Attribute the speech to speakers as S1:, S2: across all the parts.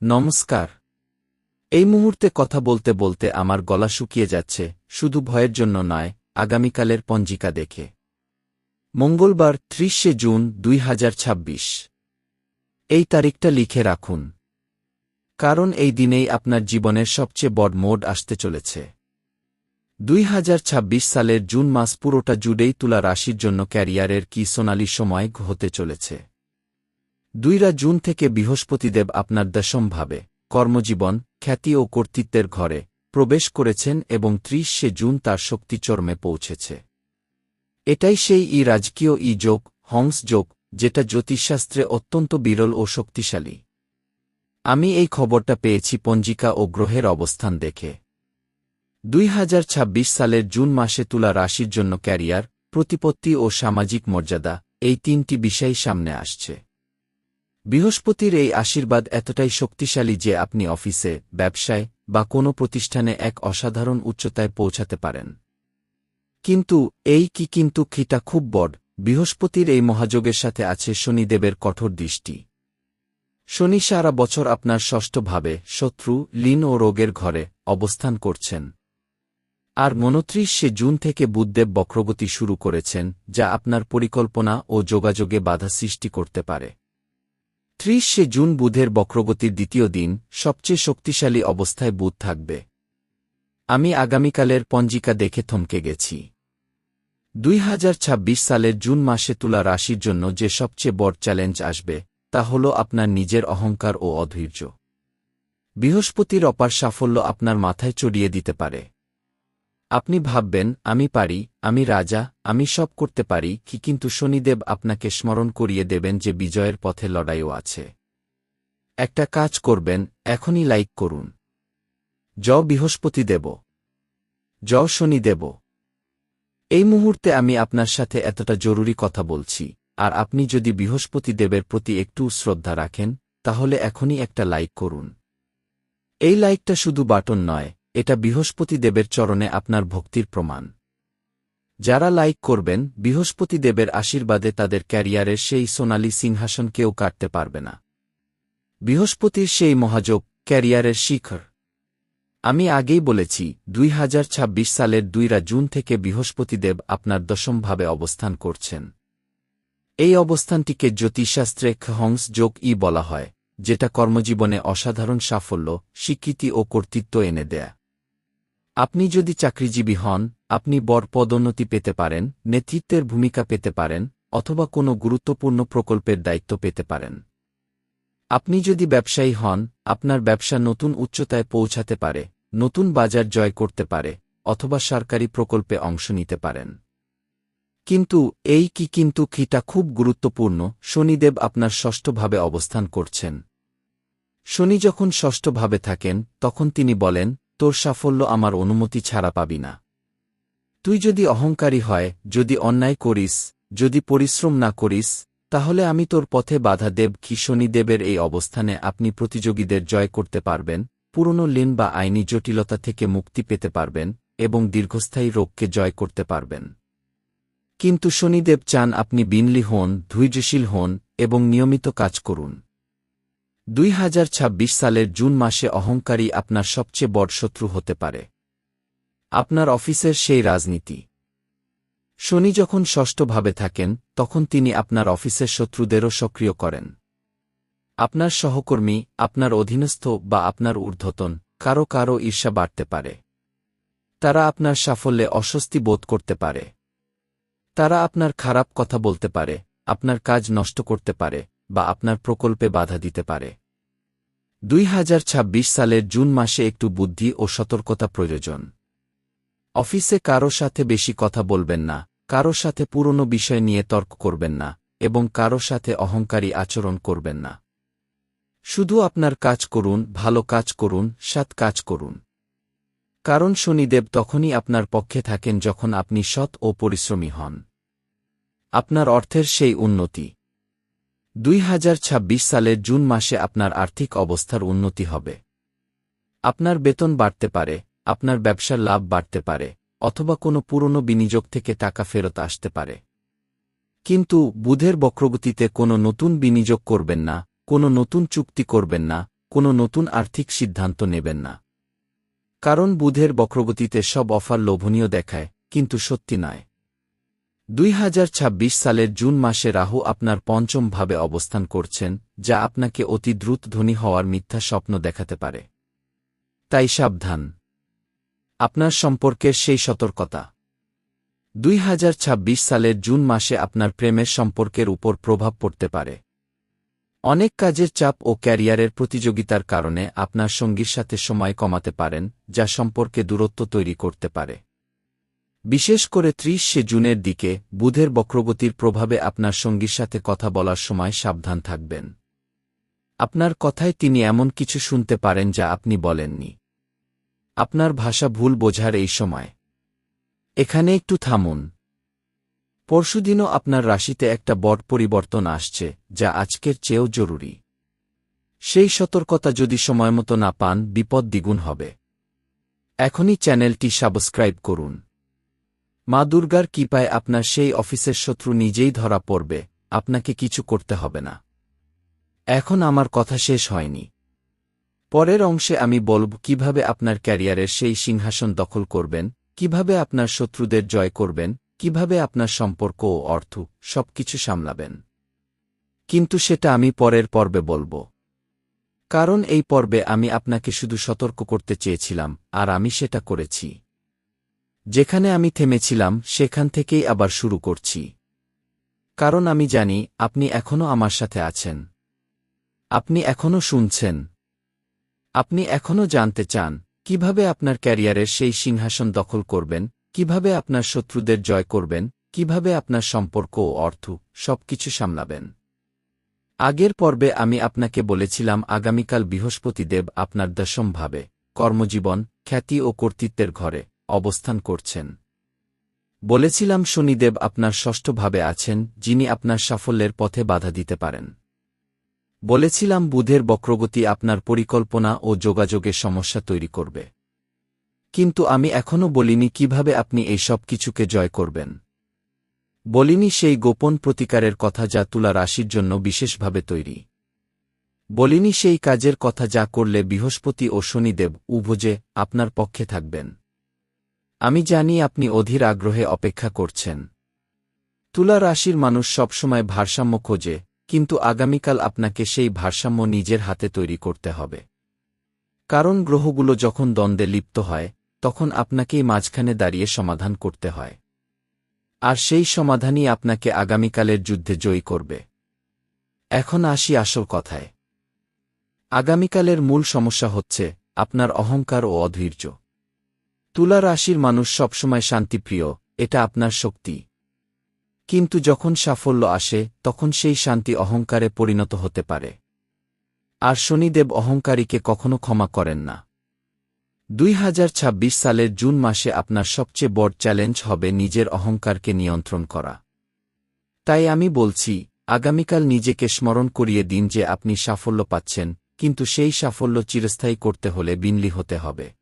S1: নমস্কার। এই মুহূর্তে কথা বলতে বলতে আমার গলা শুকিয়ে যাচ্ছে, শুধু ভয়ের জন্য নয়, আগামীকালের পঞ্জিকা দেখে। মঙ্গলবার ৩০শে জুন ২০২৬। এই তারিখটা লিখে রাখুন, কারণ এই দিনেই আপনার জীবনের সবচেয়ে বড় মোড় আসতে চলেছে। ২০২৬ সালের জুন মাস পুরোটা জুড়েই তুলা রাশির জন্য ক্যারিয়ারের কি সোনালি সময় হতে চলেছে। ২ জুন থেকে বৃহস্পতিদেব আপনার দশমভাবে কর্মজীবন, খ্যাতি ও কর্তৃত্বের ঘরে প্রবেশ করেছেন এবং ৩০শে জুন তার শক্তি চরমে পৌঁছেছে। এটাই সেই রাজকীয় যোগ, হংস যোগ, যেটা জ্যোতিষশাস্ত্রে অত্যন্ত বিরল ও শক্তিশালী। আমি এই খবরটা পেয়েছি পঞ্জিকা ও গ্রহের অবস্থান দেখে। ২০২৬ সালের জুন মাসে তুলা রাশির জন্য ক্যারিয়ার, প্রতিপত্তি ও সামাজিক মর্যাদা, এই তিনটি বিষয় সামনে আসছে। বৃহস্পতির এই আশীর্বাদ এতটাই শক্তিশালী যে আপনি অফিসে, ব্যবসায় বা কোনো প্রতিষ্ঠানে এক অসাধারণ উচ্চতায় পৌঁছাতে পারেন। কিন্তু খিটা খুব বড়। বৃহস্পতির এই মহাযোগের সাথে আছে শনিদেবের কঠোর দৃষ্টি। শনি সারা বছর আপনার ষষ্ঠ ভাবে শত্রু, লীন ও রোগের ঘরে অবস্থান করছেন। আর ২৯শে জুন থেকে বুধদেব বক্রগতি শুরু করেছেন, যা আপনার পরিকল্পনা ও যোগাযোগে বাধা সৃষ্টি করতে পারে। ৩০শে জুন বুধের বক্রগতির দ্বিতীয় দিন, সবচেয়ে শক্তিশালী অবস্থায় বুধ থাকবে। আমি আগামীকালের পঞ্জিকা দেখে থমকে গেছি। ২০২৬ সালের জুন মাসে তুলা রাশির জন্য যে সবচেয়ে বড় চ্যালেঞ্জ আসবে, তা হল আপনার নিজের অহংকার ও অধৈর্য। বৃহস্পতির অপার সাফল্য আপনার মাথায় চড়িয়ে দিতে পারে। আপনি ভাববেন, আমি পারি, আমি রাজা, আমি সব করতে পারি, কিন্তু শনিদেব আপনাকে স্মরণ করিয়ে দেবেন যে বিজয়ের পথে লড়াইও আছে। একটা কাজ করবেন, এখনই লাইক করুন। বৃহস্পতিদেব, শনিদেব। এই মুহূর্তে আমি আপনার সাথে এতটা জরুরি কথা বলছি, আর আপনি যদি বৃহস্পতিদেবের প্রতি একটু শ্রদ্ধা রাখেন, তাহলে এখনই একটা লাইক করুন। এই লাইকটা শুধু বাটন নয়, এটা বৃহস্পতিদেবের চরণে আপনার ভক্তির প্রমাণ। যারা লাইক করবেন, বৃহস্পতিদেবের আশীর্বাদে তাদের ক্যারিয়ারের সেই সোনালী সিংহাসন কেউ কাটতে পারবে না। বৃহস্পতির সেই মহাযোগ, ক্যারিয়ারের শিখর। আমি আগেই বলেছি, ২০২৬ সালের ২ জুন থেকে বৃহস্পতিদেব আপনার দশমভাবে অবস্থান করছেন। এই অবস্থানটিকে জ্যোতিষশাস্ত্রে হংস যোগ বলা হয়, যেটা কর্মজীবনে অসাধারণ সাফল্য, স্বীকৃতি ও কর্তৃত্ব এনে দেয়। আপনি যদি চাকরিজীবী হন, আপনি বড় পদোন্নতি পেতে পারেন, নেতৃত্বের ভূমিকা পেতে পারেন, অথবা কোনো গুরুত্বপূর্ণ প্রকল্পের দায়িত্ব পেতে পারেন। আপনি যদি ব্যবসায়ী হন, আপনার ব্যবসা নতুন উচ্চতায় পৌঁছাতে পারে, নতুন বাজার জয় করতে পারে, অথবা সরকারি প্রকল্পে অংশ নিতে পারেন। কিন্তু খিটা খুব গুরুত্বপূর্ণ, শনিদেব আপনার ষষ্ঠভাবে অবস্থান করছেন। শনি যখন ষষ্ঠভাবে থাকেন, তখন তিনি বলেন, তোর সাফল্য আমার অনুমতি ছাড়া পাবি না। তুই যদি অহংকারী হয়, যদি অন্যায় করিস, যদি পরিশ্রম না করিস, তাহলে আমি তোর পথে বাধা দেব। শনিদেবের এই অবস্থানে আপনি প্রতিযোগীদের জয় করতে পারবেন, পুরনো ঋণ বা আইনি জটিলতা থেকে মুক্তি পেতে পারবেন, এবং দীর্ঘস্থায়ী রোগকে জয় করতে পারবেন। কিন্তু শনিদেব চান আপনি বিনয়ী হন, ধৈর্যশীল হন এবং নিয়মিত কাজ করুন। ২০২৬ সালের জুন মাসে অহংকারী আপনার সবচেয়ে বড় শত্রু হতে পারে। আপনার অফিসের সেই রাজনীতি। শনি যখন ষষ্ঠভাবে থাকেন, তখন তিনি আপনার অফিসের শত্রুদেরও সক্রিয় করেন। আপনার সহকর্মী, আপনার অধীনস্থ বা আপনার ঊর্ধ্বতন কারো ঈর্ষা বাড়তে পারে। তারা আপনার সাফল্যে অস্বস্তি বোধ করতে পারে। তারা আপনার খারাপ কথা বলতে পারে, আপনার কাজ নষ্ট করতে পারে, বা আপনার প্রকল্পে বাধা দিতে পারে। ২০২৬ সালের জুন মাসে একটু বুদ্ধি ও সতর্কতা প্রয়োজন। অফিসে কারো সাথে বেশি কথা বলবেন না, কারো সাথে পুরনো বিষয় নিয়ে তর্ক করবেন না, এবং কারো সাথে অহংকারী আচরণ করবেন না। শুধু আপনার কাজ করুন, ভালো কাজ করুন, সৎ কাজ করুন। কারণ শনিদেব তখনই আপনার পক্ষে থাকেন যখন আপনি সৎ ও পরিশ্রমী হন। আপনার অর্থের সেই উন্নতি। ২০২৬ সালের জুন মাসে আপনার আর্থিক অবস্থার উন্নতি হবে। আপনার বেতন বাড়তে পারে, আপনার ব্যবসার লাভ বাড়তে পারে, অথবা কোনো পুরনো বিনিয়োগ থেকে টাকা ফেরত আসতে পারে। কিন্তু বুধের বক্রগতিতে কোনো নতুন বিনিয়োগ করবেন না, কোনো নতুন চুক্তি করবেন না, কোনো নতুন আর্থিক সিদ্ধান্ত নেবেন না। কারণ বুধের বক্রগতিতে সব অফার লোভনীয় দেখায়, কিন্তু সত্যি নয়। 2026 সালের জুন মাসে রাহু আপনার পঞ্চম ভাবে অবস্থান করছেন, যা আপনাকে অতি দ্রুত ধনী হওয়ার মিথ্যা স্বপ্ন দেখাতে পারে। তাই সাবধান। আপনার সম্পর্কের সেই সতর্কতা। 2026 সালের জুন মাসে আপনার প্রেমের সম্পর্কের উপর প্রভাব পড়তে পারে। অনেক কাজের চাপ ও ক্যারিয়ারের প্রতিযোগিতার কারণে আপনার সঙ্গীর সাথে সময় কমাতে পারেন, যা সম্পর্কে দূরত্ব তৈরি করতে পারে। বিশেষ করে 30 জুনের দিকে বুধের বক্রগতির প্রভাবে আপনার সঙ্গীর সাথে কথা বলার সময় সাবধান থাকবেন। আপনার কথায় তিনি এমন কিছু শুনতে পারেন যা আপনি বলেননি। আপনার ভাষা ভুল বোঝার এই সময়। এখানে একটু থামুন। পরশুদিনও আপনার রাশিতে একটা বড় পরিবর্তন আসছে, যা আজকের চেয়েও জরুরি। সেই সতর্কতা যদি সময়মতো না পান, বিপদ দ্বিগুণ হবে। এখনই চ্যানেলটি সাবস্ক্রাইব করুন। মা দুর্গার কৃপায় আপনার সেই অফিসের শত্রু নিজেই ধরা পড়বে, আপনাকে কিছু করতে হবে না। এখন আমার কথা শেষ হয়নি। পরের অংশে আমি বলব কিভাবে আপনার ক্যারিয়ারের সেই সিংহাসন দখল করবেন, কিভাবে আপনার শত্রুদের জয় করবেন, কিভাবে আপনার সম্পর্ক ও অর্থ সবকিছু সামলাবেন। কিন্তু সেটা আমি পরের পর্বে বলব। কারণ এই পর্বে আমি আপনাকে শুধু সতর্ক করতে চেয়েছিলাম, আর আমি সেটা করেছি। যেখানে আমি থেমেছিলাম সেখান থেকেই আবার শুরু করছি। কারণ আমি জানি আপনি এখনও আমার সাথে আছেন। আপনি এখনও শুনছেন। আপনি এখনও জানতে চান কিভাবে আপনার ক্যারিয়ারের সেই সিংহাসন দখল করবেন, কিভাবে আপনার শত্রুদের জয় করবেন, কিভাবে আপনার সম্পর্ক ও অর্থ সবকিছু সামলাবেন। আগের পর্বে আমি আপনাকে বলেছিলাম আগামীকাল বৃহস্পতিদেব আপনার দশমভাবে কর্মজীবন, খ্যাতি ও কর্তৃত্বের ঘরে অবস্থান করছেন। বলেছিলাম শনিদেব আপনার ষষ্ঠভাবে আছেন, যিনি আপনার সাফল্যের পথে বাধা দিতে পারেন। বলেছিলাম বুধের বক্রগতি আপনার পরিকল্পনা ও যোগাযোগে সমস্যা তৈরি করবে। কিন্তু আমি এখনও বলিনি কিভাবে আপনি এই সব কিছুকে জয় করবেন। বলিনি সেই গোপন প্রতিকারের কথা যা তুলা রাশির জন্য বিশেষভাবে তৈরি। বলিনি সেই কাজের কথা যা করলে বৃহস্পতি ও শনিদেব উভয়ে আপনার পক্ষে থাকবেন। আমি জানি আপনি অধীর আগ্রহে অপেক্ষা করছেন। তুলা রাশির মানুষ সবসময় ভারসাম্য খোঁজে, কিন্তু আগামীকাল আপনাকে সেই ভারসাম্য নিজের হাতে তৈরি করতে হবে। কারণ গ্রহগুলো যখন দ্বন্দ্বে লিপ্ত হয়, তখন আপনাকেই মাঝখানে দাঁড়িয়ে সমাধান করতে হয়। আর সেই সমাধানই আপনাকে আগামীকালের যুদ্ধে জয়ী করবে। এখন আসি আসল কথায়। আগামীকালের মূল সমস্যা হচ্ছে আপনার অহংকার ও অধৈর্য। তুলা রাশির মানুষ সবসময় শান্তিপ্রিয়, এটা আপনার শক্তি। কিন্তু যখন সাফল্য আসে তখন সেই শান্তি অহংকারে পরিণত হতে পারে। আর শনিদেব অহংকারীকে কখনো ক্ষমা করেন না। 2026 সালের জুন মাসে আপনার সবচেয়ে বড় চ্যালেঞ্জ হবে নিজের অহংকারকে নিয়ন্ত্রণ করা। তাই আমি বলছি, আগামীকাল নিজেকে স্মরণ করিয়ে দিন যে আপনি সাফল্য পাচ্ছেন, কিন্তু সেই সাফল্য চিরস্থায়ী করতে হলে বিনয়ী হতে হবে।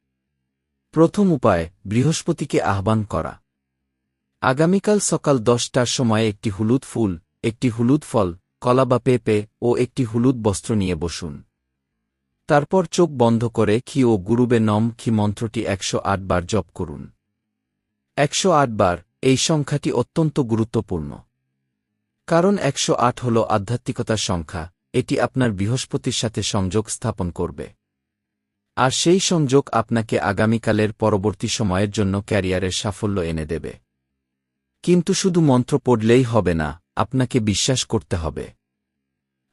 S1: প্রথম উপায়, বৃহস্পতিকে আহ্বান করা। আগামীকাল সকাল 10টার সময় একটি হলুদ ফুল, একটি হলুদ ফল, কলা বা পেঁপে ও একটি হলুদ বস্ত্র নিয়ে বসুন। তারপর চোখ বন্ধ করে খি ও গুরুবে নম খি মন্ত্রটি 108 বার জপ করুন। 108 বার, এই সংখ্যাটি অত্যন্ত গুরুত্বপূর্ণ। কারণ 108 হল আধ্যাত্মিকতার সংখ্যা, এটি আপনার বৃহস্পতির সাথে সংযোগ স্থাপন করবে। আর সেই সংযোগ আপনাকে আগামীকালের পরবর্তী সময়ের জন্য ক্যারিয়ারের সাফল্য এনে দেবে। কিন্তু শুধু মন্ত্র পড়লেই হবে না, আপনাকে বিশ্বাস করতে হবে।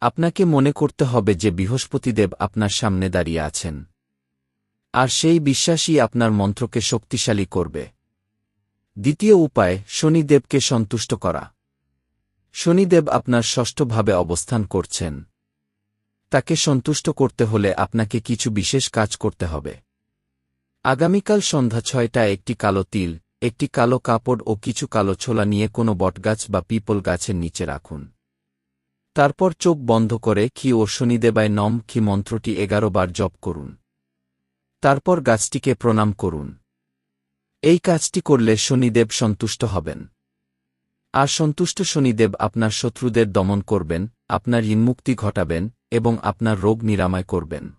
S1: আপনাকে মনে করতে হবে যে বৃহস্পতিদেব আপনার সামনে দাঁড়িয়ে আছেন। আর সেই বিশ্বাসই আপনার মন্ত্রকে শক্তিশালী করবে। দ্বিতীয় উপায়, শনিদেবকে সন্তুষ্ট করা। শনিদেব আপনার ষষ্ঠভাবে অবস্থান করছেন। তাকে সন্তুষ্ট করতে হলে আপনাকে কিছু বিশেষ কাজ করতে হবে। আগামীকাল সন্ধ্যা 6টায় একটি কালো তিল, একটি কালো কাপড় ও কিছু কালো ছোলা নিয়ে কোনো বটগাছ বা পিপল গাছের নিচে রাখুন। তারপর চোখ বন্ধ করে খি ও শনিদেবায় নম খি মন্ত্রটি 11 বার জপ করুন। তারপর গাছটিকে প্রণাম করুন। এই কাজটি করলে শনিদেব সন্তুষ্ট হবেন। আর সন্তুষ্ট শনিদেব আপনার শত্রুদের দমন করবেন, আপনার ঋণমুক্তি ঘটাবেন এবং আপনার রোগ নিরাময় করবেন।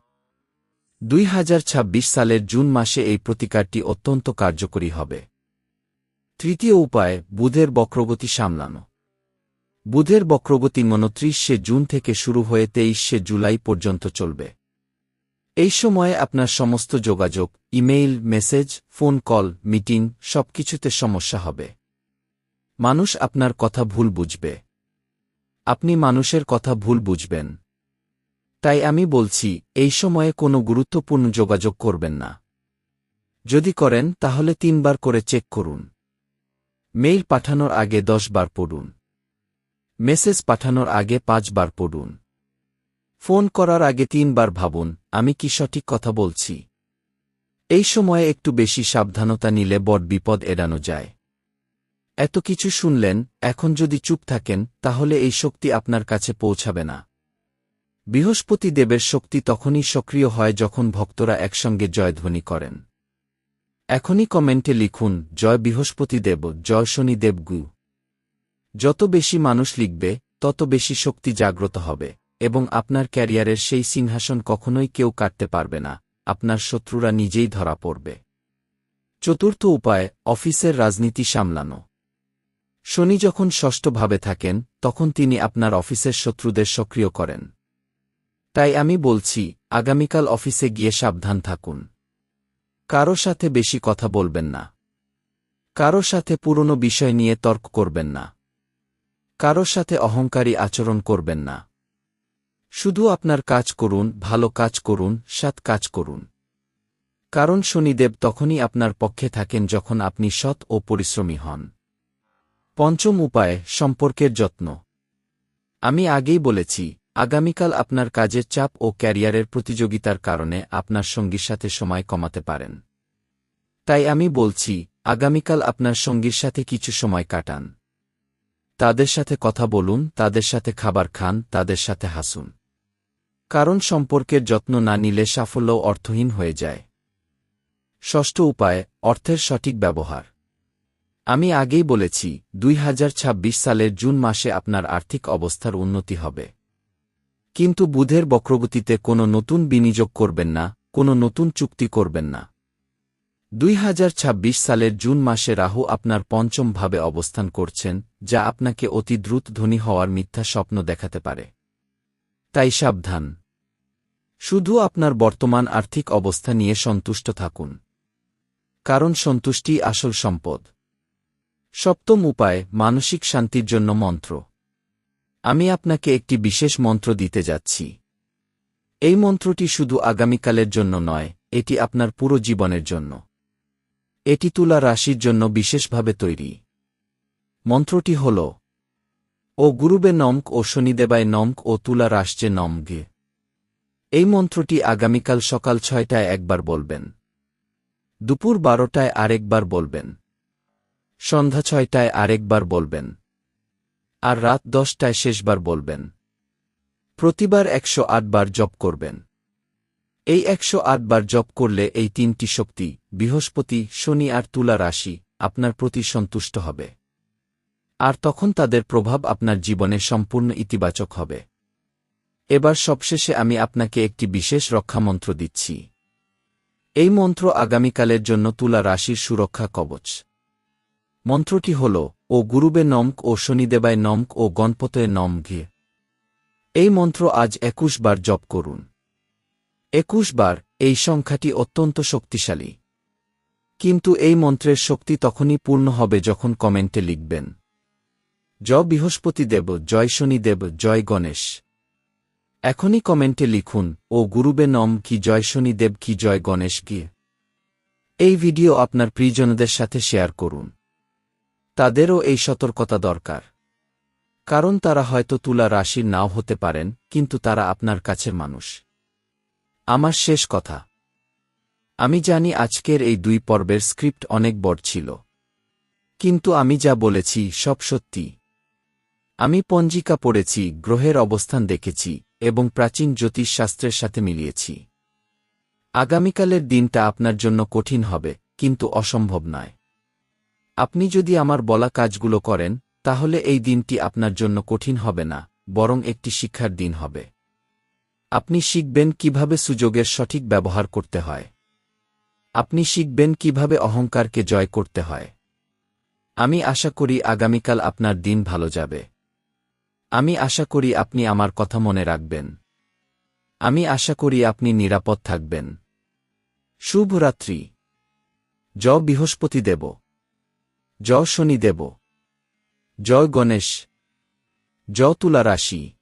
S1: 2026 সালের জুন মাসে এই প্রতিকারটি অত্যন্ত কার্যকরী হবে। তৃতীয় উপায়, বুধের বক্রগতি সামলানো। বুধের বক্রগতি 29শে জুন থেকে শুরু হয়ে 23শে জুলাই পর্যন্ত চলবে। এই সময়ে আপনার সমস্ত যোগাযোগ, email, message, phone call, meeting সবকিছুতে সমস্যা হবে। মানুষ আপনার কথা ভুল বুঝবে। আপনি মানুষের কথা ভুল বুঝবেন। তাই আমি বলছি, এই সময়ে কোনো গুরুত্বপূর্ণ যোগাযোগ করবেন না। যদি করেন তাহলে 3 বার করে চেক করুন। মেইল পাঠানোর আগে 10 বার পড়ুন। মেসেজ পাঠানোর আগে 5 বার পড়ুন। ফোন করার আগে 3 বার ভাবুন, আমি কি সঠিক কথা বলছি। এই সময়ে একটু বেশি সাবধানতা নিলে বড় বিপদ এড়ানো যায়। এত কিছু শুনলেন, এখন যদি চুপ থাকেন তাহলে এই শক্তি আপনার কাছে পৌঁছাবে না। বৃহস্পতি দেবের শক্তি তখনই সক্রিয় হয় যখন ভক্তরা একসঙ্গে জয়ধ্বনি করেন। এখনই কমেন্টে লিখুন, জয় বৃহস্পতি দেব, জয় শনি দেব গু। যত বেশি মানুষ লিখবে, তত বেশি শক্তি জাগ্রত হবে এবং আপনার ক্যারিয়ারের সেই সিংহাসন কখনোই কেউ কাটতে পারবে না, আপনার শত্রুরা নিজেই ধরা পড়বে। চতুর্থ উপায়, অফিসের রাজনীতি সামলানো। শনি যখন ষষ্ঠভাবে থাকেন তখন তিনি আপনার অফিসের শত্রুদের সক্রিয় করেন। তাই আমি বলছি, আগামীকাল অফিসে গিয়ে সাবধান থাকুন। কারো সাথে বেশি কথা বলবেন না। কারো সাথে পুরনো বিষয় নিয়ে তর্ক করবেন না। কারো সাথে অহংকারী আচরণ করবেন না। শুধু আপনার কাজ করুন, ভালো কাজ করুন, সৎ কাজ করুন। কারণ শনিদেব তখনই আপনার পক্ষে থাকেন যখন আপনি সৎ ও পরিশ্রমী হন। পঞ্চম উপায়, সম্পর্কের যত্ন। আমি আগেই বলেছি, আগামীকাল আপনার কাজের চাপ ও ক্যারিয়ারের প্রতিযোগিতার কারণে আপনার সঙ্গীর সাথে সময় কমাতে পারেন। তাই আমি বলছি, আগামীকাল আপনার সঙ্গীর সাথে কিছু সময় কাটান। তাদের সাথে কথা বলুন, তাদের সাথে খাবার খান, তাদের সাথে হাসুন। কারণ সম্পর্কের যত্ন না নিলে সাফল্যও অর্থহীন হয়ে যায়। ষষ্ঠ উপায়, অর্থের সঠিক ব্যবহার। আমি আগেই বলেছি, 2026 সালের জুন মাসে আপনার আর্থিক অবস্থার উন্নতি হবে। কিন্তু বুধের বক্রগতিতে কোনো নতুন বিনিয়োগ করবেন না, কোনো নতুন চুক্তি করবেন না। 2026 সালের জুন মাসে রাহু আপনার পঞ্চম ভাবে অবস্থান করছেন, যা আপনাকে অতি দ্রুত ধনী হওয়ার মিথ্যা স্বপ্ন দেখাতে পারে। তাই সাবধান। শুধু আপনার বর্তমান আর্থিক অবস্থা নিয়ে সন্তুষ্ট থাকুন। কারণ সন্তুষ্টি আসল সম্পদ। সপ্তম উপায়, মানসিক শান্তির জন্য মন্ত্র। আমি আপনাকে একটি বিশেষ মন্ত্র দিতে যাচ্ছি। এই মন্ত্রটি শুধু আগামীকালের জন্য নয়, এটি আপনার পুরো জীবনের জন্য। এটি তুলা রাশির জন্য বিশেষভাবে তৈরি। মন্ত্রটি হল, ও গুরুবে নমক ও শনিদেবায় নমক ও তুলা রাশে নমগে। এই মন্ত্রটি আগামীকাল সকাল 6টায় একবার বলবেন, দুপুর 12টায় আরেকবার বলবেন, সন্ধ্যা 6টায় আরেকবার বলবেন, আর রাত 10টায় শেষবার বলবেন। প্রতিবার 108 বার জপ করবেন। এই 108 বার জপ করলে এই 3টি শক্তি, বৃহস্পতি, শনি আর তুলা রাশি, আপনার প্রতি সন্তুষ্ট হবে। আর তখন তাদের প্রভাব আপনার জীবনে সম্পূর্ণ ইতিবাচক হবে। এবার সবশেষে আমি আপনাকে একটি বিশেষ রক্ষামন্ত্র দিচ্ছি। এই মন্ত্র আগামীকালের জন্য তুলা রাশির সুরক্ষা কবচ। মন্ত্রটি হল, ও গুরুবে নমক ও শনিদেবায় নমক ও গণপতয়ে নমগে। এই মন্ত্র আজ 21 বার জপ করুন। 21 বার, এই সংখ্যাটি অত্যন্ত শক্তিশালী। কিন্তু এই মন্ত্রের শক্তি তখনই পূর্ণ হবে যখন কমেন্টে লিখবেন, জয় বৃহস্পতি দেব, জয় শনি দেব, জয় গণেশ। এখনই কমেন্টে লিখুন, ও গুরুবে নম কি, জয় শনি দেব কি, জয় গণেশ কি। এই ভিডিও আপনার প্রিয়জনদের সাথে শেয়ার করুন। তাদেরও এই সতর্কতা দরকার। কারণ তারা হয়তো তুলা রাশির নাও হতে পারেন, কিন্তু তারা আপনার কাছের মানুষ। আমার শেষ কথা, আমি জানি আজকের এই 2 পর্বের স্ক্রিপ্ট অনেক বড় ছিল। কিন্তু আমি যা বলেছি সব সত্যি। আমি পঞ্জিকা পড়েছি, গ্রহের অবস্থান দেখেছি এবং প্রাচীন জ্যোতিষশাস্ত্রের সাথে মিলিয়েছি। আগামীকালের দিনটা আপনার জন্য কঠিন হবে, কিন্তু অসম্ভব নয়। আপনি যদি আমার বলা কাজগুলো করেন, তাহলে এই দিনটি আপনার জন্য কঠিন হবে না, বরং একটি শিক্ষার দিন হবে। আপনি শিখবেন কিভাবে সুযোগের সঠিক ব্যবহার করতে হয়। আপনি শিখবেন কিভাবে অহংকারকে জয় করতে হয়। আমি আশা করি আগামীকাল আপনার দিন ভালো যাবে। আমি আশা করি আপনি আমার কথা মনে রাখবেন। আমি আশা করি আপনি নিরাপদ থাকবেন। শুভরাত্রি। জয় বৃহস্পতিদেব। জয় শনিদেব। জয় গণেশ। জয় তুলা রাশি।